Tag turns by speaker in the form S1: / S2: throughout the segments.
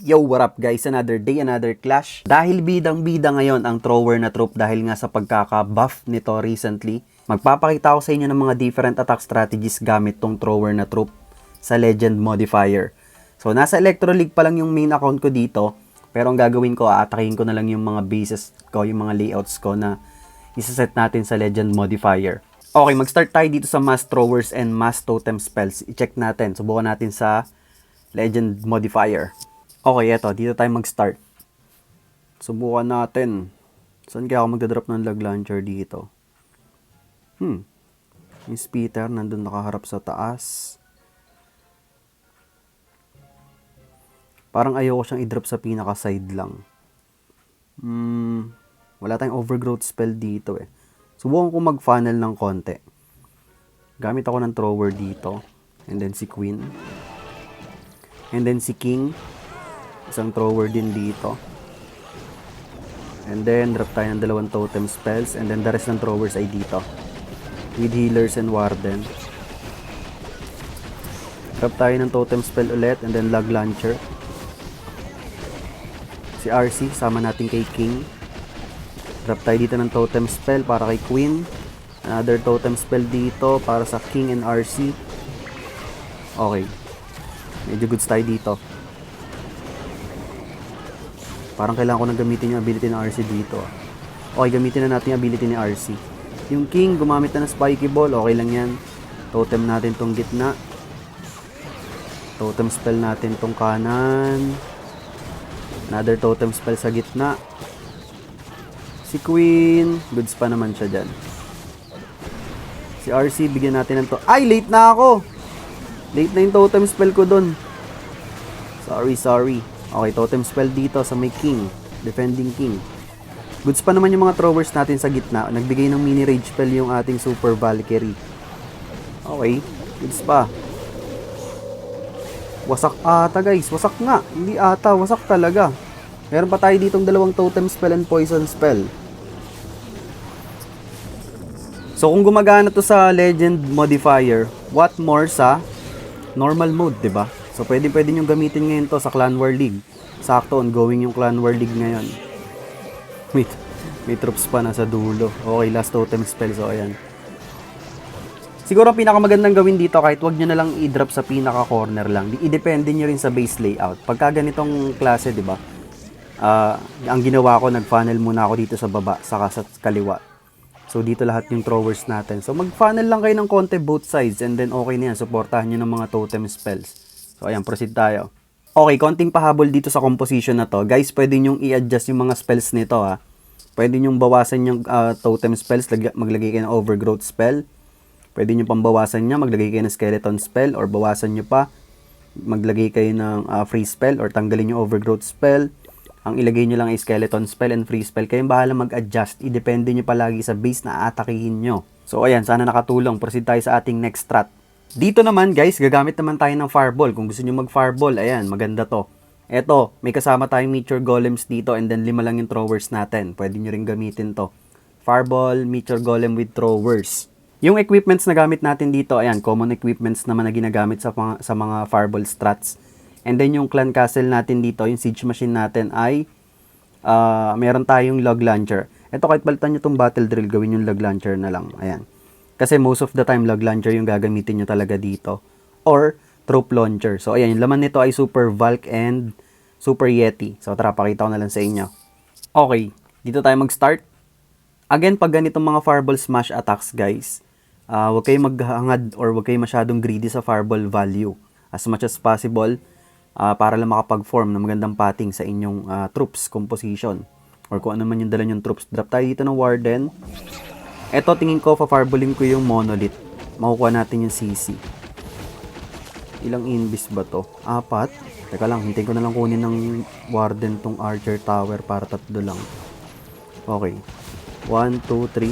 S1: Yo, what up guys? Another day, another clash. Dahil bidang-bida ngayon ang thrower na troop dahil nga sa pagkaka-buff nito recently, magpapakita ko sa inyo ng mga different attack strategies gamit tong thrower na troop sa Legend Modifier. So, nasa Electro League pa lang yung main account ko dito, pero ang gagawin ko, aatakihin ko na lang yung mga bases ko, yung mga layouts ko na isaset natin sa Legend Modifier. Okay, mag-start tayo dito sa Mass Throwers and Mass Totem Spells. I-check natin. Subukan natin sa Legend Modifier. Okay, eto. Dito tayo mag-start. Subukan natin. Saan kaya ako magdadrop ng lag launcher dito? Miss Peter, nandun nakaharap sa taas. Parang ayoko siyang i-drop sa pinaka-side lang. Wala tayong overgrowth spell dito eh. Subukan ko mag-funnel ng konti. Gamit ako ng thrower dito. And then si Queen. And then si King. Isang thrower din dito. And then, drop tayo ng dalawang totem spells. And then, the rest ng throwers ay dito. With healers and warden. Drop tayo ng totem spell ulit. And then, lag launcher. Si RC, sama natin kay King. Drop tayo dito ng totem spell para kay Queen. Another totem spell dito para sa King and RC. Okay. Medyo goods tayo dito. Parang kailangan ko nang gamitin yung ability ng RC dito. Okay, gamitin na natin yung ability ni RC. Yung King, gumamit na ng Spiky Ball. Okay lang yan. Totem natin tong gitna. Totem spell natin tong kanan. Another totem spell sa gitna. Si Queen, goods pa naman siya dyan. Si RC, bigyan natin ng to. Ay, late na ako! Late na yung totem spell ko dun. Sorry. Okay, totem spell dito sa may King. Defending King. Goods pa naman yung mga throwers natin sa gitna. Nagbigay ng mini rage spell yung ating Super Valkyrie. Okay, goods pa. Wasak ata guys. Wasak nga. Hindi ata. Wasak talaga. Meron pa tayo ditong dalawang totem spell and poison spell. So kung gumagana to sa Legend Modifier, what more sa normal mode, 'di ba? So pwede nyo gamitin ngayon to sa Clan War League. Sakto, ongoing yung Clan War League ngayon. Wait, may troops pa na sa dulo. Okay, last totem spell. So ayan. Siguro ang pinakamagandang gawin dito, kahit wag nyo na lang i-drop sa pinaka-corner lang. I-depende nyo rin sa base layout. Pagka ganitong klase, 'di ba? Ang ginawa ko, nag-funnel muna ako dito sa baba, saka sa kaliwa. So dito lahat yung throwers natin. So mag-funnel lang kayo ng konti both sides, and then okay na yan. Suportahan nyo ng mga totem spells. So ayan, proceed tayo. Okay, konting pahabol dito sa composition na to. Guys, pwede nyong i-adjust yung mga spells nito ha. Pwede nyong bawasan yung totem spells, maglagay kayo ng overgrowth spell. Pwede nyo pambawasan niya, maglagay kayo ng skeleton spell, or bawasan nyo pa, maglagay kayo ng free spell, or tanggalin yung overgrowth spell. Ang ilagay nyo lang ay skeleton spell and free spell. Kayong bahala mag-adjust. I-depende nyo palagi sa base na atakihin nyo. So ayan, sana nakatulong. Proceed tayo sa ating next strat. Dito naman guys, gagamit naman tayo ng fireball. Kung gusto nyo mag-fireball, ayan, maganda to. Eto, may kasama tayong meteor golems dito, and then 5 lang yung throwers natin. Pwede nyo rin gamitin to. Fireball, meteor golem with throwers. Yung equipments na gamit natin dito, ayan, common equipments naman na ginagamit sa mga fireball strats. And then yung clan castle natin dito, yung siege machine natin ay meron tayong log launcher. Eto, kahit balitan nyo tong battle drill, gawin yung log launcher na lang. Ayan. Kasi most of the time, log launcher yung gagamitin nyo talaga dito. Or, troop launcher. So, ayan, yung laman nito ay Super Valk and Super Yeti. So, tara, pakita ko na lang sa inyo. Okay, dito tayo mag-start. Again, pag ganitong mga fireball smash attacks, guys, huwag kayong maghangad or huwag kayong masyadong greedy sa fireball value. As much as possible, para lang makapag-form ng magandang pating sa inyong troops composition. Or kung ano man yung dala yung troops. Drop tayo dito ng Warden. Eto, tingin ko, fa-fireballin ko yung Monolith. Makukuha natin yung CC. Ilang invis ba to? 4? Teka lang, hintayin ko na lang kunin ng Warden tong Archer Tower para 3 lang. Okay. 1, 2, 3.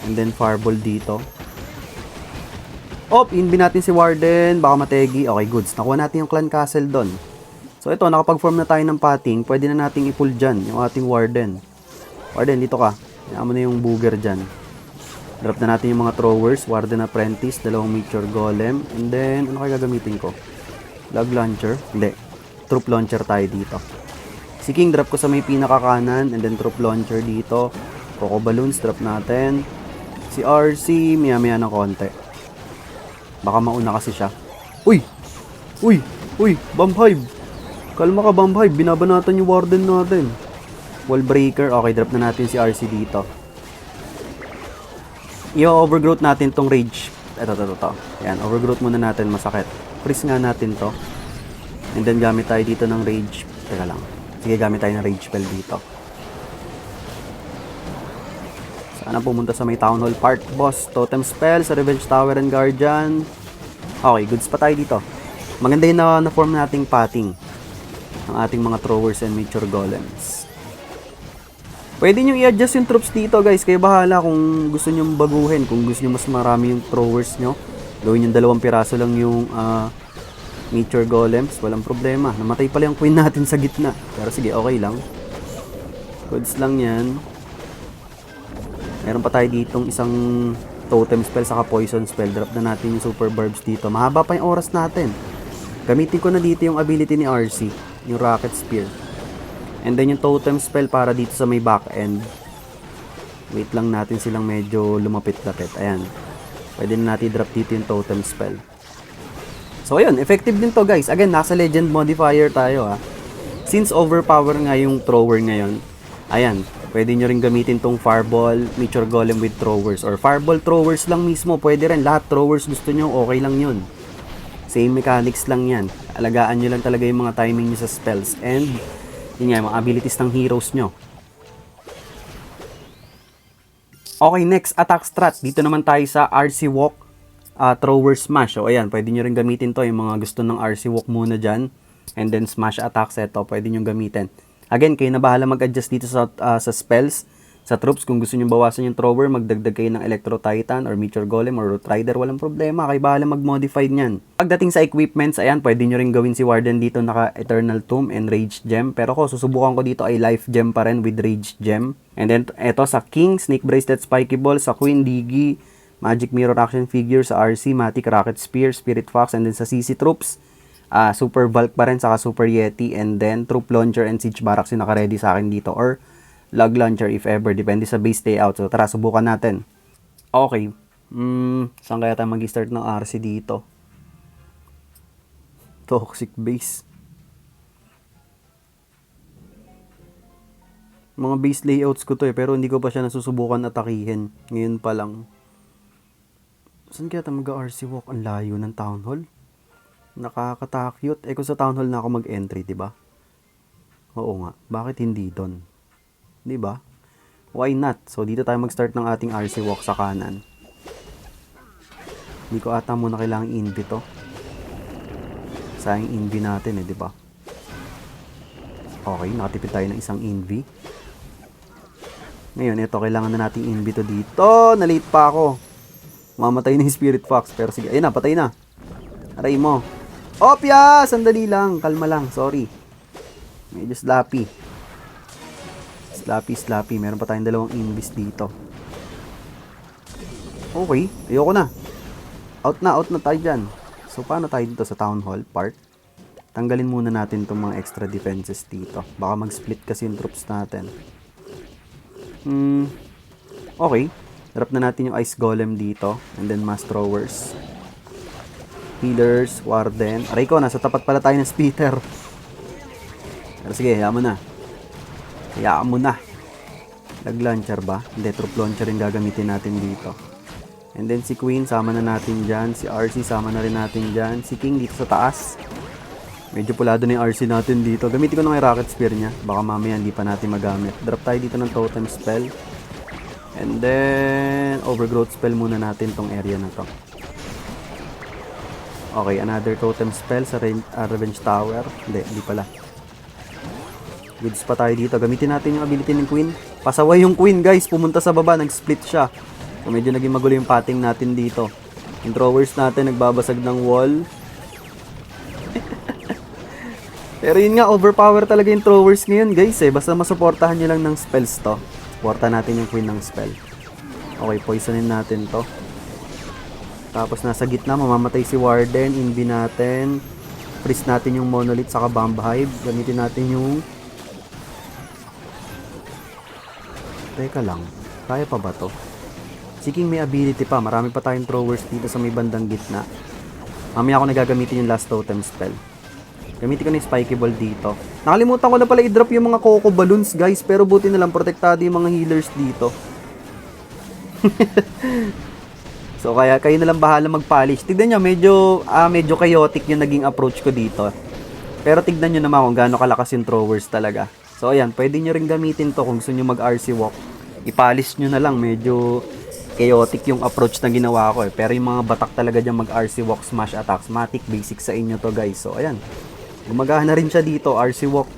S1: And then fireball dito. Inbi natin si Warden. Baka mategi. Okay, goods. Nakuha natin yung clan castle doon. So ito, nakapag-form na tayo ng pating. Pwede na nating i-pull dyan yung ating Warden. Warden, dito ka. Hayaan mo na yung booger dyan. Drop na natin yung mga throwers. Warden Apprentice, 2 meteor golem. And then, ano kaya gagamitin ko? Log launcher? Hindi. troop launcher tayo dito. Si King drop ko sa may pinakakanan, and then troop launcher dito. Coco Balloons drop natin. Si RC, maya-maya ng konti. Baka mauna kasi siya. Uy! Uy! Uy! Bomb Hive! Kalma ka, Bomb Hive. Binabanatan yung warden natin. Wall breaker. Okay, drop na natin si RC dito. I-overgrowth natin tong rage. Ito. Yan, overgrowth muna natin. Masakit. Freeze nga natin to. And then gamit tayo dito ng rage. Teka lang. Sige, gamit tayo ng rage spell dito. Sana pumunta sa may Town Hall part. Boss, totem spell sa Revenge Tower and Guardian. Okay, goods pa tayo dito. Maganda yung na-form nating pating ng ating mga throwers and mature golems. Pwede nyo i-adjust yung troops dito, guys. Kayo bahala kung gusto nyo baguhin. Kung gusto nyo mas marami yung throwers nyo, gawin yung 2 piraso lang yung mature golems. Walang problema. Namatay pala yung queen natin sa gitna. Pero sige, okay lang. Goods lang yan. Meron pa tayo ditong isang totem spell saka poison spell. Drop na natin yung super barbs dito. Mahaba pa yung oras natin. Gamitin ko na dito yung ability ni RC, yung rocket spear. And then yung totem spell para dito sa may back end. Wait lang natin silang medyo lumapit-lapit. Ayan. Pwede na natin drop dito yung totem spell. So ayun, effective din to, guys. Again, nasa legend modifier tayo ha. Since overpower nga yung thrower ngayon, ayan, pwede nyo rin gamitin tong fireball, mature golem with throwers. Or fireball throwers lang mismo. Pwede rin. Lahat throwers gusto nyo, okay lang yun. Same mechanics lang yan. Alagaan nyo lang talaga yung mga timing nyo sa spells. And, yun nga, mga abilities ng heroes nyo. Okay, next, attack strat. Dito naman tayo sa RC Walk, Thrower Smash. So, ayan, pwede nyo rin gamitin to. Yung mga gusto ng RC Walk muna dyan. And then, Smash attacks, ito, pwede nyo gamitin. Again, kayo na bahala mag-adjust dito sa spells, sa troops. Kung gusto nyo bawasan yung thrower, magdagdag kayo ng Electro Titan or Meteor Golem or Root Rider, walang problema. Kayo bahala mag-modify niyan. Pagdating sa equipments, ayan, pwede nyo rin gawin si Warden dito naka Eternal Tomb and Rage Gem. Pero ako, susubukan ko dito ay Life Gem pa rin with Rage Gem. And then, eto sa King, Snake Bracelet, Spiky Ball, sa Queen, Digi, Magic Mirror Action Figure, sa RC, Matic, Rocket Spear, Spirit Fox, and then sa CC Troops, Super Bulk pa rin, saka Super Yeti, and then Troop Launcher and Siege Barracks yung naka-ready sa akin dito. Or Log Launcher if ever, depende sa base layout. So tara, subukan natin. Okay. Saan kaya tayo mag-start ng RC dito? Toxic base. Mga base layouts ko to pero hindi ko pa siya nasusubukan atakihin. Ngayon pa lang. Saan kaya tayo mag-RC walk? Ang layo ng Town Hall. Nakakatakot. Kung sa Town Hall na ako mag-entry, diba? Oo nga. Bakit hindi doon? Diba? Why not? So, dito tayo mag-start ng ating RC walk sa kanan. Hindi ko ata muna kailangang invi to. Sayang invi natin diba? Okay, nakatipid tayo ng isang invi. Ngayon, ito, kailangan na natin invi to dito. Na-late pa ako. Mamatay na yung Spirit Fox. Pero sige, ayun na, patay na. Aray mo. Opya! Sandali lang. Kalma lang. Sorry. Medyo sloppy. Sloppy. Meron pa tayong 2 invis dito. Okay. Ayoko na. Out na tayo dyan. So, paano tayo dito sa Town Hall part? Tanggalin muna natin itong mga extra defenses dito. Baka mag-split kasi yung troops natin. Okay. Drop na natin yung Ice Golem dito. And then Mass Throwers. Healers, Warden. Aray ko, nasa tapat pala tayo ng Splitter. Pero sige, hayaan mo na. Lag launcher ba? Hindi, troop launcher yung gagamitin natin dito. And then si Queen, sama na natin dyan. Si RC, sama na rin natin dyan. Si King dito sa taas. Medyo pulado na yung RC natin dito. Gamitin ko na yung Rocket Spear niya. Baka mamaya hindi pa natin magamit. Drop tayo dito ng Totem Spell. And then, Overgrowth Spell muna natin tong area na to. Okay, another Totem Spell sa Revenge Tower. Hindi pala. Goods pa tayo dito. Gamitin natin yung ability ng Queen. Pasaway yung Queen, guys. Pumunta sa baba. Nag-split siya. So, medyo naging magulo yung pating natin dito. Yung throwers natin, nagbabasag ng wall. Pero yun nga, overpower talaga yung throwers ngayon, guys. Basta masuportahan nyo lang ng spells to. Supporta natin yung Queen ng spell. Okay, poisonin natin to. Tapos nasa gitna, mamamatay si Warden. Invi natin. Freeze natin yung Monolith saka Bomb Hive. Gamitin natin yung... Teka lang. Kaya pa ba to? Seeking may ability pa. Marami pa tayong throwers dito sa may bandang gitna. Mamaya ako nagagamitin yung last totem spell. Gamitin ko na yung Spiky Ball dito. Nakalimutan ko na pala i-drop yung mga Coco Balloons, guys. Pero buti na lang, protektado yung mga healers dito. So kaya kayo na lang bahala mag-polish. Tignan nyo, medyo chaotic yung naging approach ko dito. Pero tignan nyo naman kung gaano kalakas yung throwers talaga. So ayan, pwede nyo rin gamitin to kung gusto nyo mag-RC walk. I-polish nyo na lang, medyo chaotic yung approach na ginawa ko eh. Pero yung mga batak talaga dyan mag-RC walk, smash attacks, matic, basic sa inyo to guys. So ayan, gumagana rin siya dito, RC walk,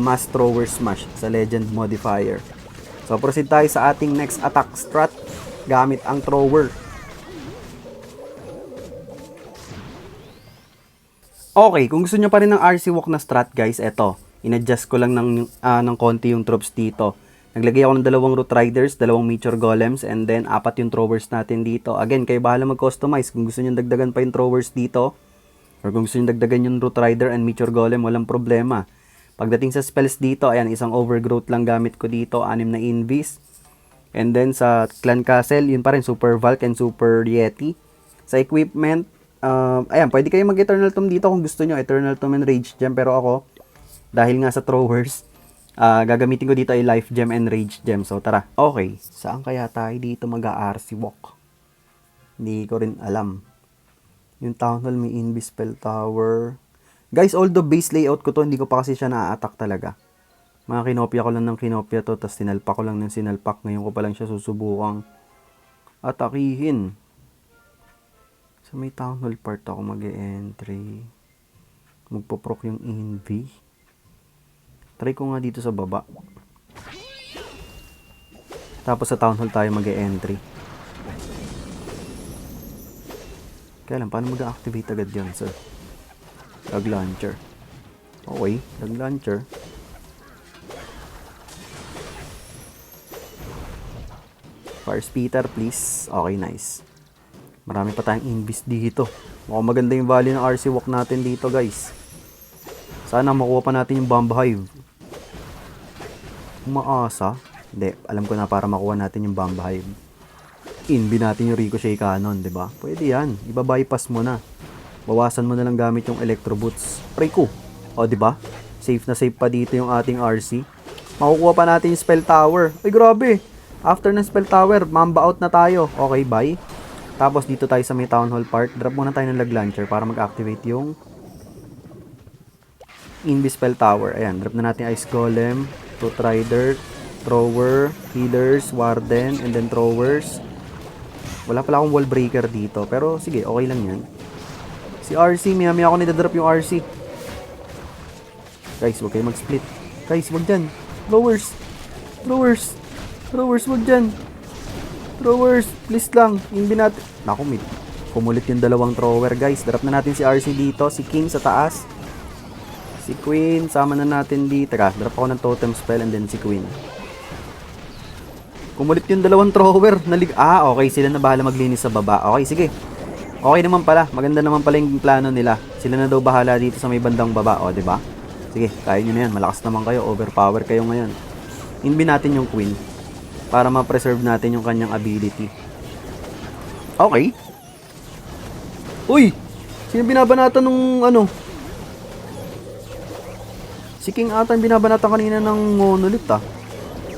S1: mass thrower smash sa legend modifier. So proceed tayo sa ating next attack strat gamit ang thrower. Okay, kung gusto nyo pa rin ng RC walk na strat guys, eto, in-adjust ko lang ng konti yung troops dito. Naglagay ako ng 2 Root Riders, 2 Meteor Golems, and then 4 yung throwers natin dito. Again, kayo bahala mag-customize. Kung gusto nyo dagdagan pa yung throwers dito, or kung gusto nyo dagdagan yung Root Rider and Meteor Golem, walang problema. Pagdating sa spells dito, ayan, isang Overgrowth lang gamit ko dito, 6 na Invis. And then sa Clan Castle, yun pa rin, Super Valk and Super Yeti. Sa equipment, ayan, pwede kayo mag-Eternal Tomb dito kung gusto nyo, Eternal Tomb and Rage Gem. Pero ako, dahil nga sa throwers, gagamitin ko dito ay Life Gem and Rage Gem. So tara, okay, saan kaya tayo dito mag-RC walk? Hindi ko rin alam. Yung Town Hall may Invis Spell Tower. Guys, although base layout ko to, hindi ko pa kasi siya na-attack talaga. Mga kinopya ko lang ng kinopya to, tapos sinalpak ko lang ng sinalpak. Ngayon ko pa lang siya susubukang atakihin. Sa may Town Hall part ako mag-e-entry. Magpo-proc yung Invi. Try ko nga dito sa baba. Tapos sa Town Hall tayo mag-e-entry. Kaya lang, paano mag-activate agad yan, sir? Dag launcher. Okay, dag launcher. Fire Spitter, please. Okay, nice. Marami pa tayong invis dito. Mukhang maganda yung value ng RC walk natin dito, guys. Sana makuha pa natin yung Bomb Hive. Umaasa. Hindi, alam ko na para makuha natin yung Bomb Hive. Inbi natin yung Ricochet Cannon, 'di ba? Pwede 'yan. Iba-bypass mo na. Bawasan mo na lang gamit yung Electro Boots. Pray ko. O, 'di ba? Safe na safe pa dito yung ating RC. Makukuha pa natin yung Spell Tower. Ay, grabe. After ng Spell Tower, mamba out na tayo. Okay, bye. Tapos dito tayo sa may Town Hall part. Drop muna tayo ng Lag Launcher para mag-activate yung Invi Spell Tower. Ayan, drop na natin Ice Golem, Root Rider, Thrower, Healers, Warden, and then Throwers. Wala pala akong Wall Breaker dito. Pero sige, okay lang yan. Si RC, maya-maya ako nidadrop yung RC. Guys, huwag kayo mag-split. Guys, huwag dyan. Throwers. Throwers. Throwers, huwag dyan. Throwers, please lang. Hindi natin. Naku, mid. Kumulit yung 2 thrower, guys. Drop na natin si RC dito. Si King sa taas. Si Queen, sama na natin dito. Teka, drop ako ng Totem Spell and then si Queen. Kumulit yung 2 thrower. Okay, sila na bahala maglinis sa baba. Okay, sige. Okay naman pala. Maganda naman pala yung plano nila. Sila na daw bahala dito sa may bandang baba. O, diba? Sige, kaya nyo na yan. Malakas naman kayo. Overpower kayo ngayon. Inbi natin yung Queen para ma-preserve natin yung kanyang ability. Okay. Uy! Sino binabanatan nung ano? Si King ata binabanatan kanina ng Monolith ah.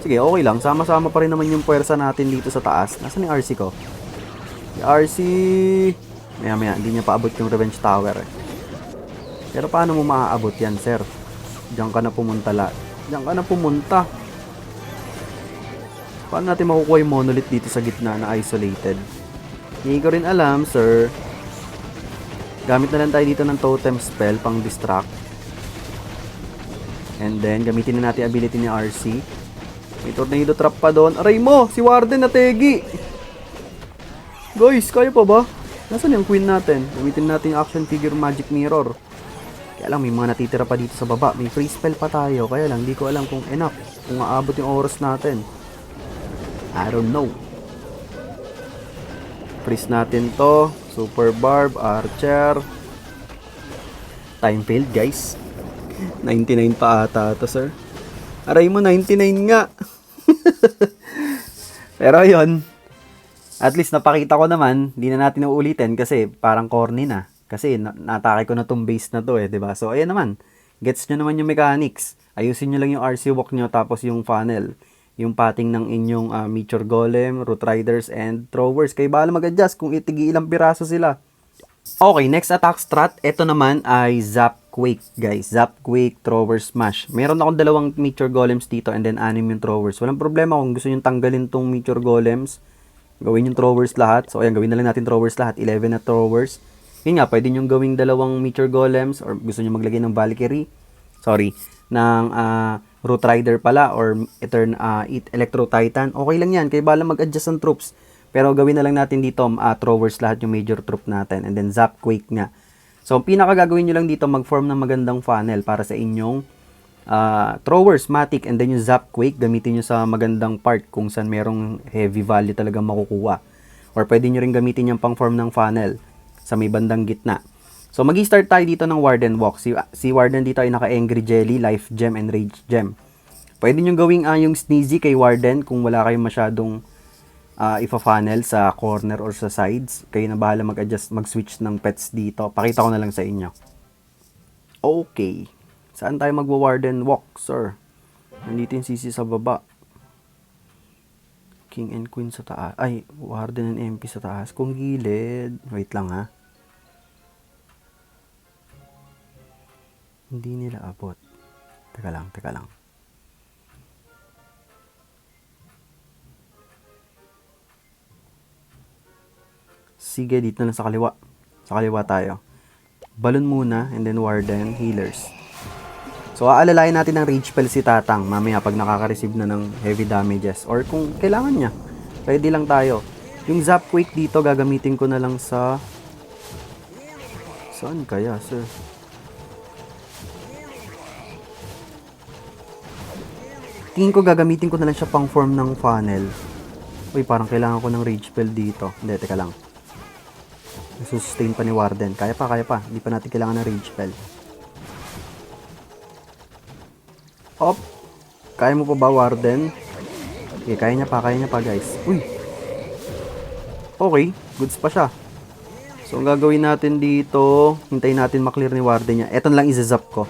S1: Sige, okay lang. Sama-sama pa rin naman yung puwersa natin dito sa taas. Nasaan yung RC ko? Si RC... Maya-maya, hindi niya paabot yung Revenge Tower eh. Pero paano mo maaabot yan, sir? Diyan ka na pumunta Diyan ka na pumunta. Paano natin makukuha yung Monolith dito sa gitna na isolated? Hindi ko rin alam, sir. Gamit na lang tayo dito ng Totem Spell pang distract. And then, gamitin na natin ability ni RC. May Tornado Trap pa doon. Aray mo! Si Warden na tegi! Guys, kaya pa ba? Nasaan yung Queen natin? Gamitin natin yung Action Figure Magic Mirror. Kaya lang, may mga natitira pa dito sa baba. May free spell pa tayo. Kaya lang, di ko alam kung enough. Kung aabot yung oras natin. I don't know. Freeze natin to. Super Barb, Archer. Time failed, guys. 99 pa ata to, sir. Aray mo, 99 nga. Pero yun, at least napakita ko naman, hindi na natin uulitin kasi parang corny na. Kasi natake ko na tong base na to eh, 'di ba? So ayan naman. Gets nyo naman yung mechanics. Ayusin nyo lang yung RC walk nyo tapos yung funnel. Yung pating ng inyong Meteor Golem, Root Riders, and Throwers. Kayo bahala mag-adjust kung itigi ilang piraso sila. Okay, next attack strat. Ito naman ay Zap Quake, guys. Zap Quake, Thrower Smash. Meron akong dalawang Meteor Golems dito and then 6 yung Throwers. Walang problema kung gusto nyo tanggalin tong Meteor Golems. Gawin yung Throwers lahat. So, ayan, gawin na lang natin Throwers lahat. 11 na Throwers. Yun nga, pwede nyo gawing dalawang Meteor Golems or gusto nyo maglagay ng Valkyrie. Ng Root Rider pala or Electro Titan. Okay lang yan. Kayo bahala mag-adjust ng troops. Pero gawin na lang natin dito, Throwers lahat yung major troop natin. And then Zap Quake nga. So, pinaka gagawin nyo lang dito, mag-form ng magandang funnel para sa inyong Throwers, Matic, and then yung Zap Quake, gamitin nyo sa magandang part kung saan merong heavy value talaga makukuha. Or pwede nyo rin gamitin yung pang-form ng funnel sa may bandang gitna. So, mag-start tayo dito ng Warden Walk. Si Warden dito ay naka-Angry Jelly, Life Gem, and Rage Gem. Pwede nyo gawing yung Sneezy kay Warden kung wala kayong masyadong ifa-funnel sa corner or sa sides. Kayo na bahala mag-adjust, mag-switch ng pets dito. Pakita ko na lang sa inyo. Okay. Saan tayo magwa-Warden Walk, sir? Nandito yung CC sa baba. King and Queen sa taas. Ay, Warden and MP sa taas. Kung gilid. Wait lang ha. Hindi nila abot. Teka lang. Sige, dito na lang sa kaliwa. Sa kaliwa tayo. Balon muna, and then Warden, Healers. So, aalalayan natin ng Rage Spell si Tatang mamaya pag nakaka-receive na ng heavy damages. Or kung kailangan niya. Ready lang tayo. Yung Zap Quake dito, gagamitin ko na lang sa... Saan kaya, sir? Tingin ko gagamitin ko na lang siya pang form ng funnel. Uy, parang kailangan ko ng Rage Spell dito. Hindi, teka lang. Sustain pa ni Warden. Kaya pa. Hindi pa natin kailangan ng Rage Spell. Op. Kaya mo pa ba, Warden? Okay, kaya niya pa, guys. Uy. Okay, goods pa siya. So, ang gagawin natin dito, hintayin natin maklear ni Warden niya. Eto na lang izazap ko.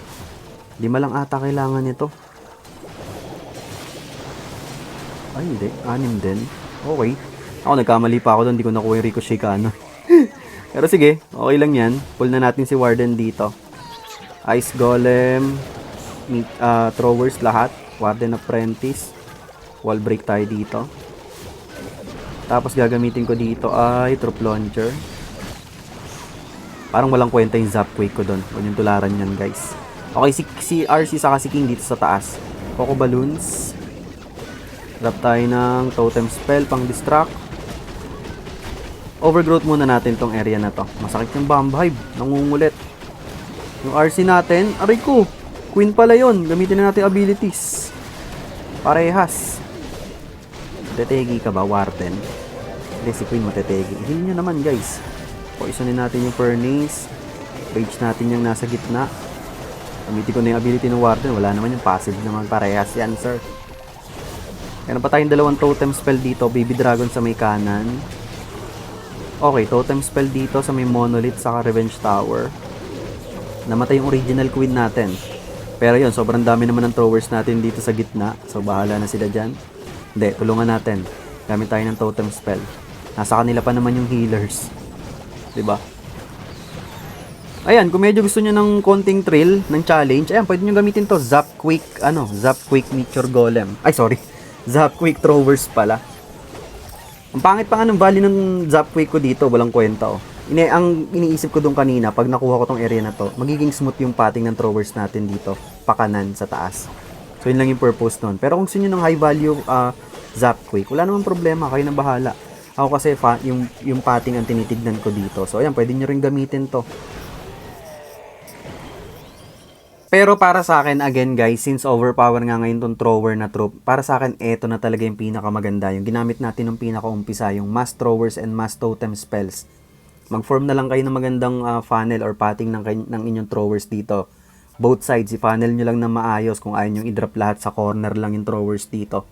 S1: Di malang ata kailangan nito. Ay, hindi. 6 din. Okay. Ako, nagkamali pa ako doon. Hindi ko nakuha yung Ricochet Cannon. Pero sige, okay lang yan. Pull na natin si Warden dito. Ice Golem, Throwers lahat. Warden Apprentice. Wall break tayo dito. Tapos gagamitin ko dito ay Troop Launcher. Parang walang kwenta yung Zap Quake ko doon. Huwag yung tularan yan, guys. Okay, si RC saka si King dito sa taas. Coco Balloons. Drop tayo ng Totem Spell pang distract. Overgrowth muna natin tong area na to. Masakit yung Bomb Hive. Nangungulit. Yung RC natin, aray ko. Queen pala yun. Gamitin na natin abilities. Parehas. Tetegi ka ba, Warden? Hindi, si Queen matetegi. Hindi nyo naman, guys. Poisonin natin yung Furnace. Rage natin yung nasa gitna. Gamitin ko na yung ability ng Warden. Wala naman yung passive naman. Parehas yan, sir. Meron pa tayong dalawang Totem Spell dito. Baby Dragon sa may kanan. Okay, Totem Spell dito sa may Monolith saka Revenge Tower. Namatay yung original Queen natin. Pero yun, sobrang dami naman ng Throwers natin dito sa gitna. So, bahala na sila dyan. Hindi, tulungan natin. Gamit tayo ng Totem Spell. Nasa kanila pa naman yung Healers. Diba? Ayan, kung medyo gusto nyo ng konting thrill, ng challenge, ayan, pwede nyo gamitin to. Zap Quake Meteor Golem. Ay, sorry. Zap Quake Throwers pala. Ang pangit pa nga ng value ng Zap Quake ko dito, walang kwenta oh. Ang iniisip ko doon kanina, pag nakuha ko tong area na to, magiging smooth yung pating ng Throwers natin dito, pakanan sa taas. So yun lang yung purpose nun. Pero kung gusto nyo ng high value Zap Quake, wala namang problema, kayo na bahala. Ako kasi yung pating ang tinitignan ko dito. So ayan, pwede nyo rin gamitin to. Pero para sa akin, again guys, since overpower nga ngayon tong thrower na troop, para sa akin, eto na talaga yung pinakamaganda. Yung ginamit natin ng pinakaumpisa, yung mass throwers and mass totem spells. mag-form na lang kayo ng magandang funnel or pathing ng inyong throwers dito. Both sides, i-funnel nyo lang na maayos kung ayaw nyo i-drop lahat sa corner lang yung throwers dito.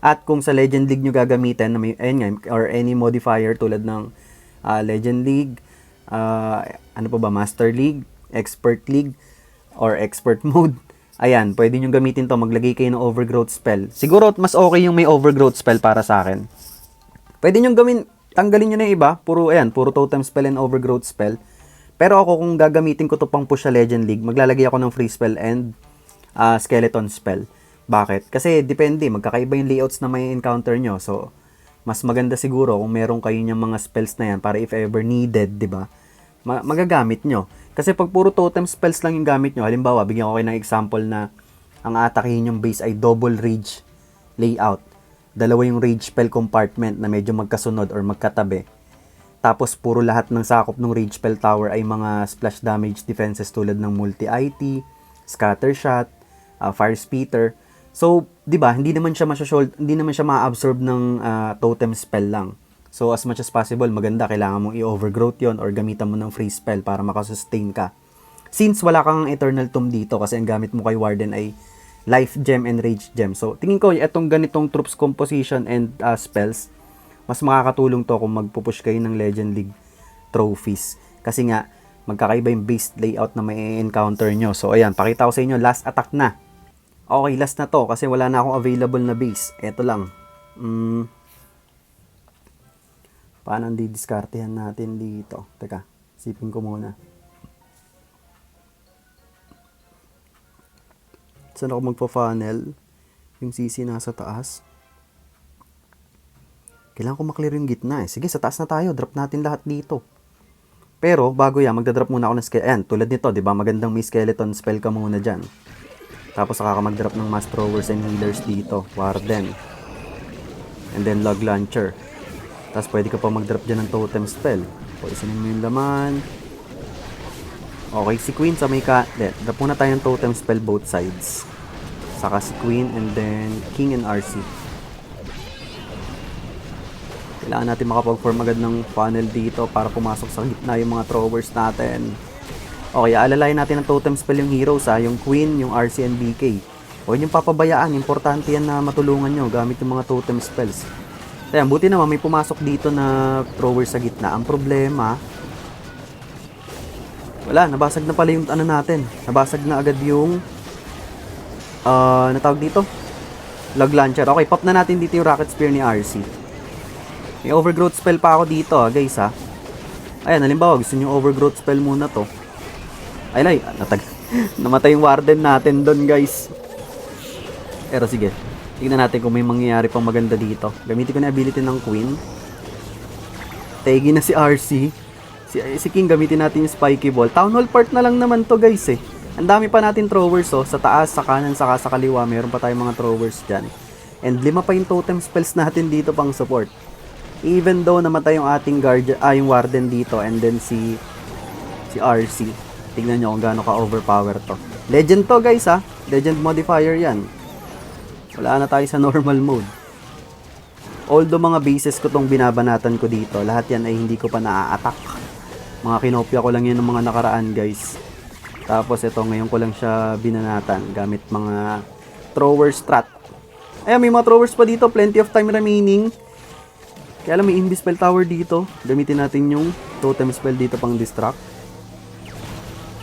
S1: At kung sa Legend League nyo gagamitin, na may, ayun nga, or any modifier tulad ng Legend League, ano pa ba, Master League, Expert League, or Expert Mode, ayan, pwede nyo gamitin to, maglagay kayo ng overgrowth spell. Siguro, mas okay yung may overgrowth spell para sa akin. Pwede nyo tanggalin nyo na yung iba, puro totem spell and overgrowth spell. Pero ako, kung gagamitin ko to pang push sa Legend League, maglalagay ako ng free spell and skeleton spell. Bakit? Kasi depende, magkakaiba yung layouts na may encounter nyo. So, mas maganda siguro kung meron kayo yung mga spells na yan para if ever needed, di ba? Magagamit nyo. Kasi pag puro totem spells lang yung gamit nyo, halimbawa, bigyan ko kayo ng example na ang atakihin yung base ay double rage layout. Dalawa yung rage spell compartment na medyo magkasunod or magkatabi. Tapos puro lahat ng sakop ng rage spell tower ay mga splash damage defenses tulad ng multi-IT, scatter shot, fire speeder. So, 'di ba, hindi naman siya ma-absorb ng totem spell lang. So, as much as possible, maganda kailangan mong i-overgrowth 'yon or gamitan mo ng free spell para makasustain ka. Since wala kang Eternal Tomb dito kasi ang gamit mo kay Warden ay Life Gem and Rage Gem. So, tingin ko itong ganitong troops composition and spells, mas makakatulong to kung magpupush kayo ng Legend League trophies. Kasi nga, magkakaiba yung base layout na may encounter nyo. So, ayan, pakita ko sa inyo, last attack na. Okay, last na to kasi wala na akong available na base. Ito lang. Paano didiskartehan natin dito? Teka, sipin ko muna. Saan ako magpa-funnel? Yung CC nasa taas. Kailangan ko maklear yung gitna eh. Sige, sa taas na tayo. Drop natin lahat dito. Pero, bago yan, magdadrop muna ako ng skeleton. Ayan, tulad nito, di ba? Magandang may skeleton spell ka muna dyan. Tapos, saka ka mag-drop ng mass throwers and healers dito. Warden. And then, log launcher. Tapos, pwede ka pa mag-drop dyan ng totem spell. Poisonin mo yung laman. Okay, si Queen sa may drop muna tayo ng totem spell both sides. Saka si Queen and then King and RC. Kailangan natin makapag-form agad ng funnel dito para pumasok sa gitna yung mga throwers natin. Okay, alalayan natin ng totem spell yung heroes yung Queen, yung RC and BK. Huwag niyong papabayaan, importante yan na matulungan nyo gamit yung mga totem spells. Kaya buti naman may pumasok dito na throwers sa gitna. Ang problema, wala, nabasag na pala yung ano natin. Nabasag na agad yung natawag dito? Log launcher. Okay, pop na natin dito yung rocket spear ni RC. May overgrowth spell pa ako dito, guys Ayan, halimbawa, gusto nyo overgrowth spell muna to. Ay, namatay yung warden natin doon, guys. Pero sige, tignan natin kung may mangyayari pang maganda dito. Gamitin ko na ability ng Queen. Tagi na si RC. Si King, gamitin natin yung spiky ball. Town Hall part na lang naman to, guys Ang dami pa natin throwers sa taas, sa kanan, saka sa kaliwa. Meron pa tayong mga throwers dyan. And 5 pa yung totem spells natin dito pang support. Even though namatay yung ating guardian, yung warden dito, and then si RC. Tingnan nyo kung gaano ka-overpower to. Legend to, guys Legend modifier yan. Wala na tayo sa normal mode. Although mga bases ko tong binabanatan ko dito, lahat yan ay hindi ko pa na-attack. Mga kinopya ko lang yan ng mga nakaraan, guys. Tapos ito, ngayon ko lang siya binanatan gamit mga thrower strat. Ayan, may mga throwers pa dito. Plenty of time remaining. Kaya lang may invis spell tower dito. Gamitin natin yung totem spell dito pang distract.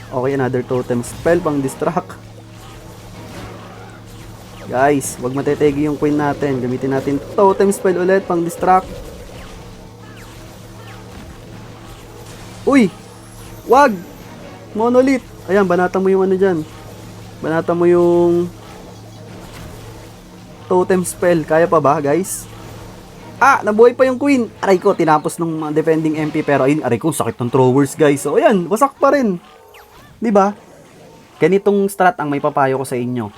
S1: Okay, another totem spell pang distract. Guys, wag matetegi yung queen natin. Gamitin natin totem spell ulit pang distract. Uy! Wag! Monolith! Ayan, banata mo yung ano dyan. Banata mo yung totem spell. Kaya pa ba, guys? Nabuhay pa yung queen. Aray ko, tinapos nung defending MP. Pero ayun, aray ko, sakit ng throwers, guys. So, ayan, wasak pa rin. Diba? Ganitong strat ang may papayo ko sa inyo.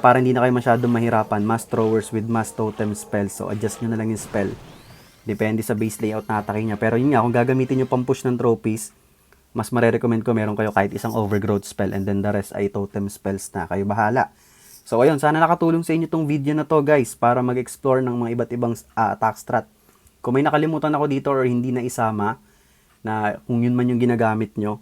S1: Para hindi na kayo masyadong mahirapan. Mass throwers with mass totem spell. So, adjust nyo na lang yung spell. Depende sa base layout na atake niya. Pero yun nga, kung gagamitin nyo pang push ng trophies, mas marerecommend ko meron kayo kahit isang overgrowth spell and then the rest ay totem spells na. Kayo bahala. So, ayun, sana nakatulong sa inyo tong video na to, guys, para mag-explore ng mga iba't ibang attack strat. Kung may nakalimutan ako dito or hindi na isama, na kung yun man yung ginagamit nyo,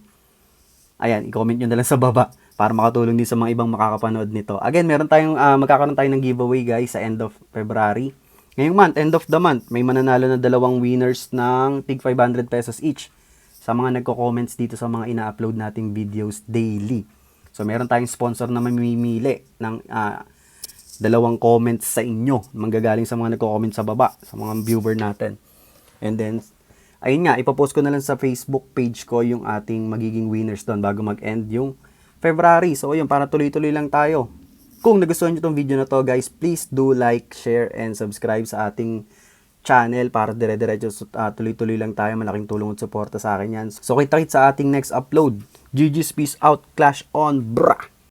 S1: ayan, i-comment nyo na lang sa baba para makatulong din sa mga ibang makakapanood nito. Again, magkakaroon tayo ng giveaway guys sa end of February. Ngayong month, end of the month, may mananalo na 2 winners ng tig 500 pesos each sa mga nagko-comments dito sa mga ina-upload nating videos daily. So, meron tayong sponsor na mamimili ng 2 comments sa inyo. Manggagaling sa mga nagko-comment sa baba, sa mga viewer natin. And then, ayun nga, ipopost ko na lang sa Facebook page ko yung ating magiging winners doon bago mag-end yung February. So, ayun, para tuloy-tuloy lang tayo. Kung nagustuhan nyo itong video na to, guys, please do like, share, and subscribe sa ating channel para dire-diretso tuloy-tuloy lang tayo. Malaking tulong at suporta sa akin yan. So, kita-kits sa ating next upload. GG's, peace out, clash on, brah!